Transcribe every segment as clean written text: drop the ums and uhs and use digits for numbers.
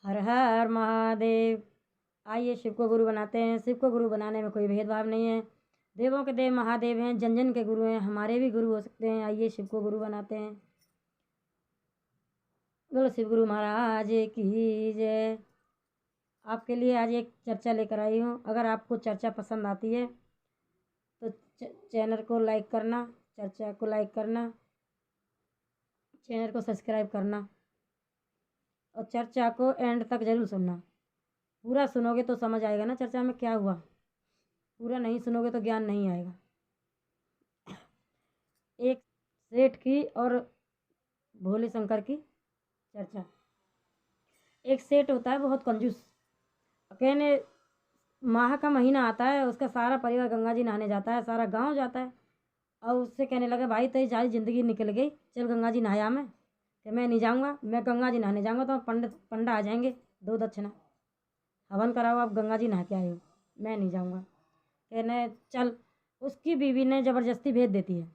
हर हर महादेव। आइए शिव को गुरु बनाते हैं। शिव को गुरु बनाने में कोई भेदभाव नहीं है। देवों के देव महादेव हैं, जन जन के गुरु हैं, हमारे भी गुरु हो सकते हैं। आइए शिव को गुरु बनाते हैं। बोलो शिव गुरु महाराज की जय। आपके लिए आज एक चर्चा लेकर आई हूँ। अगर आपको चर्चा पसंद आती है तो चैनल को लाइक करना, चर्चा को लाइक करना, चैनल को सब्सक्राइब करना और चर्चा को एंड तक जरूर सुनना। पूरा सुनोगे तो समझ आएगा ना चर्चा में क्या हुआ। पूरा नहीं सुनोगे तो ज्ञान नहीं आएगा। एक सेठ की और भोले शंकर की चर्चा। एक सेठ होता है बहुत कंजूस। कहने माह का महीना आता है, उसका सारा परिवार गंगा जी नहाने जाता है, सारा गांव जाता है। और उससे कहने लगा भाई तेरी सारी ज़िंदगी निकल गई, चल गंगा जी नहाया। मैं नहीं जाऊँगा, मैं गंगा जी नहाने जाऊँगा तो पंडा आ जाएंगे, दो दक्षिणा हवन कराओ, आप गंगा जी नहा के आए हो, मैं नहीं जाऊँगा। कहने चल। उसकी बीवी ने ज़बरदस्ती भेज देती है।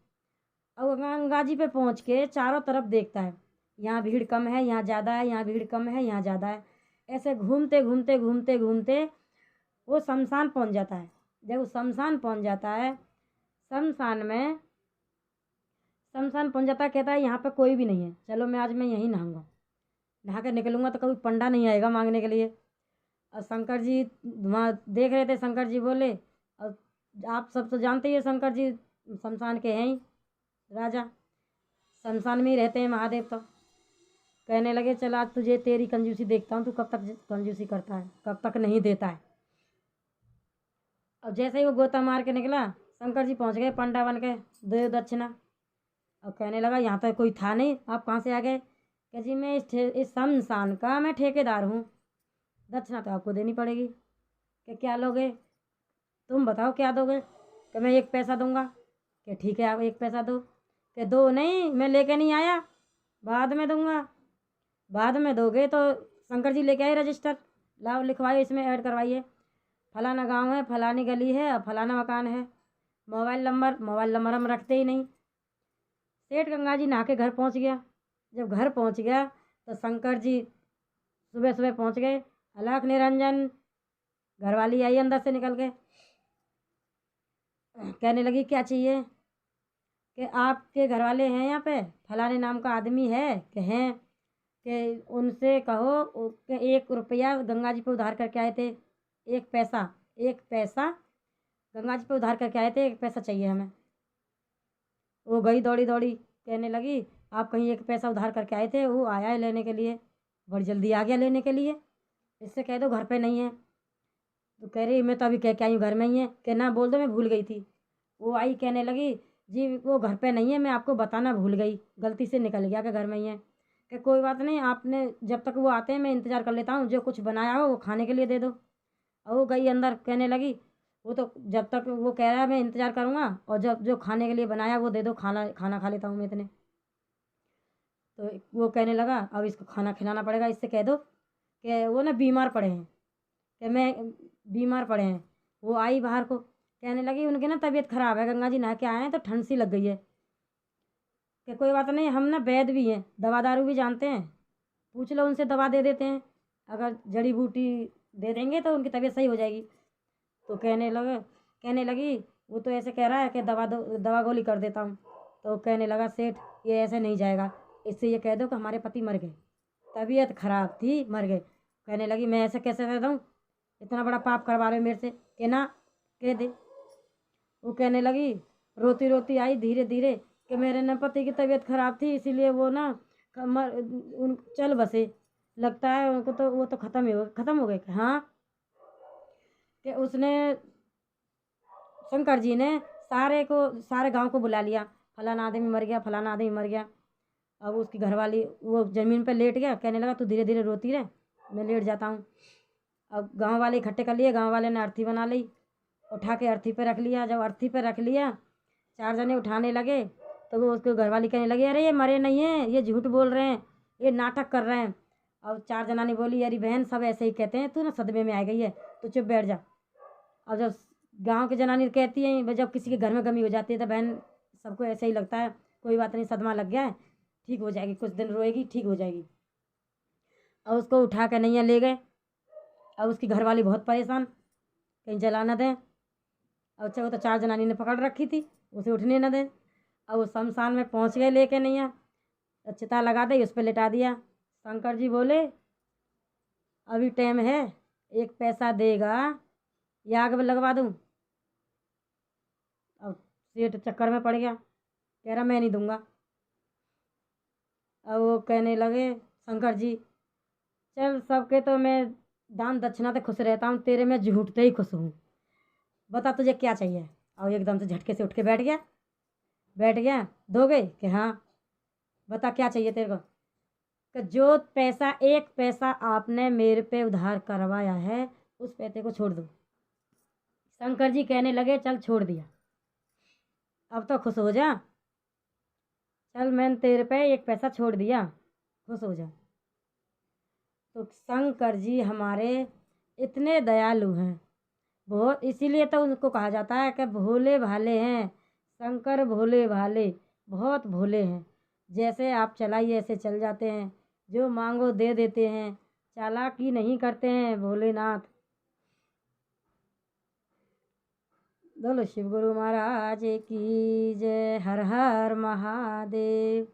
और गंगा जी पे पहुँच के चारों तरफ देखता है, यहाँ भीड़ कम है, यहाँ ज़्यादा है, यहाँ भीड़ कम है, यहाँ ज़्यादा है। ऐसे घूमते घूमते घूमते घूमते वो शमशान पहुँच जाता है। जब वो शमशान पहुँच जाता है, शमशान पहुँच जाता है, कहता है यहाँ पर कोई भी नहीं है, चलो मैं यहीं नहाऊंगा। नहा कर निकलूँगा तो कभी पंडा नहीं आएगा मांगने के लिए। और शंकर जी वहाँ देख रहे थे। शंकर जी बोले, और आप सब तो जानते ही हो शंकर जी शमशान के हैं ही राजा, शमशान में ही रहते हैं महादेव। तो कहने लगे चल आज तुझे तेरी कंजूसी देखता हूँ, तू कब तक कंजूसी करता है, कब तक नहीं देता है। अब जैसे ही वो गोता मार के निकला, शंकर जी पहुँच गए पंडा बन के, दो दक्षिणा। और कहने लगा यहाँ तक कोई था नहीं, आप कहाँ से आ गए। कह जी मैं इस शमशान का मैं ठेकेदार हूँ, दक्षिणा तो आपको देनी पड़ेगी। कि क्या लोगे, तुम बताओ क्या दोगे। कि मैं 1 पैसा दूंगा। कि ठीक है आप 1 पैसा दो। कि दो नहीं, मैं लेके नहीं आया, बाद में दूंगा। बाद में दोगे तो शंकर जी लेके आए रजिस्टर, लाओ लिखवाइए, इसमें ऐड करवाइए, फलाना गांव है, फलानी गली है और फलाना मकान है। मोबाइल नंबर हम रखते ही नहीं। सेठ गंगा जी नहा के घर पहुँच गया। जब घर पहुँच गया तो शंकर जी सुबह सुबह पहुँच गए। अलख निरंजन, घरवाली आई अंदर से निकल के, कहने लगी क्या चाहिए। कि आपके घरवाले हैं यहाँ पे, फलाने नाम का आदमी है। कि हैं। कि उनसे कहो कि 1 रुपया गंगा जी पे उधार करके आए थे, 1 पैसा, 1 पैसा गंगा जी पे उधार करके आए थे, 1 पैसा चाहिए हमें। वो गई दौड़ी दौड़ी, कहने लगी आप कहीं 1 पैसा उधार करके आए थे, वो आया है लेने के लिए, बड़ी जल्दी आ गया लेने के लिए, इससे कह दो घर पे नहीं है। तो कह रही मैं तो अभी कह के आई हूँ घर में ही है। कि ना बोल दो मैं भूल गई थी। वो आई, कहने लगी जी वो घर पे नहीं है, मैं आपको बताना भूल गई, गलती से निकल गया कि घर में ही है। कि कोई बात नहीं, आपने जब तक वो आते हैं मैं इंतज़ार कर लेता हूँ, जो कुछ बनाया हो वो खाने के लिए दे दो। और वो गई अंदर, कहने लगी वो तो जब तक वो कह रहा है मैं इंतज़ार करूँगा, और जब जो खाने के लिए बनाया वो दे दो, खाना खाना खा लेता हूँ मैं इतने। तो वो कहने लगा अब इसको खाना खिलाना पड़ेगा, इससे कह दो कि वो ना बीमार पड़े हैं। कि मैं बीमार पड़े हैं। वो आई बाहर को, कहने लगी उनकी ना तबीयत ख़राब है, गंगा जी नहा के आए हैं तो ठंड सी लग गई है। कि कोई बात नहीं, हम ना वैद्य भी हैं, दवा दारू भी जानते हैं, पूछ लो उनसे, दवा दे देते हैं, अगर जड़ी बूटी दे देंगे तो उनकी तबीयत सही हो जाएगी। तो कहने लगी वो तो ऐसे कह रहा है कि दवा गोली कर देता हूँ। तो कहने लगा सेठ ये ऐसे नहीं जाएगा, इससे ये कह दो कि हमारे पति मर गए, तबीयत खराब थी मर गए। कहने लगी मैं ऐसे कैसे कह दूँ, इतना बड़ा पाप करवा रहे हो मेरे से। कि ना कह दे। वो कहने लगी रोती रोती आई धीरे धीरे कि मेरे न पति की तबीयत खराब थी, इसीलिए वो ना चल बसे, लगता है उनको तो वो तो ख़त्म हो गए। हाँ। कि उसने शंकर जी ने सारे गांव को बुला लिया, फलाना आदमी मर गया, फलाना आदमी मर गया। अब उसकी घरवाली वो ज़मीन पर लेट गया, कहने लगा तू धीरे धीरे रोती रहे, मैं लेट जाता हूँ। अब गांव वाले इकट्ठे कर लिए, गांव वाले ने अर्थी बना ली, उठा के अर्थी पे रख लिया। जब अर्थी पे रख लिया, 4 जने उठाने लगे तो वो उसको घरवाली कहने लगी अरे ये मरे नहीं हैं, ये झूठ बोल रहे हैं, ये नाटक कर रहे हैं। और 4 जनानी बोली अरे बहन सब ऐसे ही कहते हैं, तू ना सदमे में आ गई है, तो चुप बैठ जा। और जब गांव की जनानी कहती हैं, जब किसी के घर में गमी हो जाती है तो बहन सबको ऐसे ही लगता है कोई बात नहीं, सदमा लग गया है, ठीक हो जाएगी, कुछ दिन रोएगी ठीक हो जाएगी। और उसको उठा के नैया ले गए। और उसकी घरवाली बहुत परेशान, कहीं जला न दें। और अच्छा वो तो 4 जनानी ने पकड़ रखी थी, उसे उठने न दें। और वो शमशान में पहुँच गए लेके नैया, चिता लगा दी, उस पर लिटा दिया। शंकर जी बोले अभी टाइम है, 1 पैसा देगा या आग में लगवा दूँ। अब सेठ चक्कर में पड़ गया, कह रहा मैं नहीं दूंगा। अब वो कहने लगे शंकर जी, चल सबके तो मैं दान दक्षिणा से खुश रहता हूँ, तेरे में झूठते ही खुश हूँ। बता तुझे क्या चाहिए। और एकदम से झटके से उठ के बैठ गया। दोगे कि हाँ। बता क्या चाहिए तेरे को। कि जो पैसा 1 पैसा आपने मेरे पे उधार करवाया है, उस पैसे को छोड़ दो। शंकर जी कहने लगे चल छोड़ दिया, अब तो खुश हो जा। चल मैंने तेरे पे 1 पैसा छोड़ दिया, खुश हो जा। तो शंकर जी हमारे इतने दयालु हैं, बहुत, इसीलिए तो उनको कहा जाता है कि भोले भाले हैं। शंकर भोले भाले, बहुत भोले हैं। जैसे आप चलाइए ऐसे चल जाते हैं, जो मांगो दे देते हैं, चालाकी नहीं करते हैं भोलेनाथ। बोलो शिव गुरु महाराज की जय। हर हर महादेव।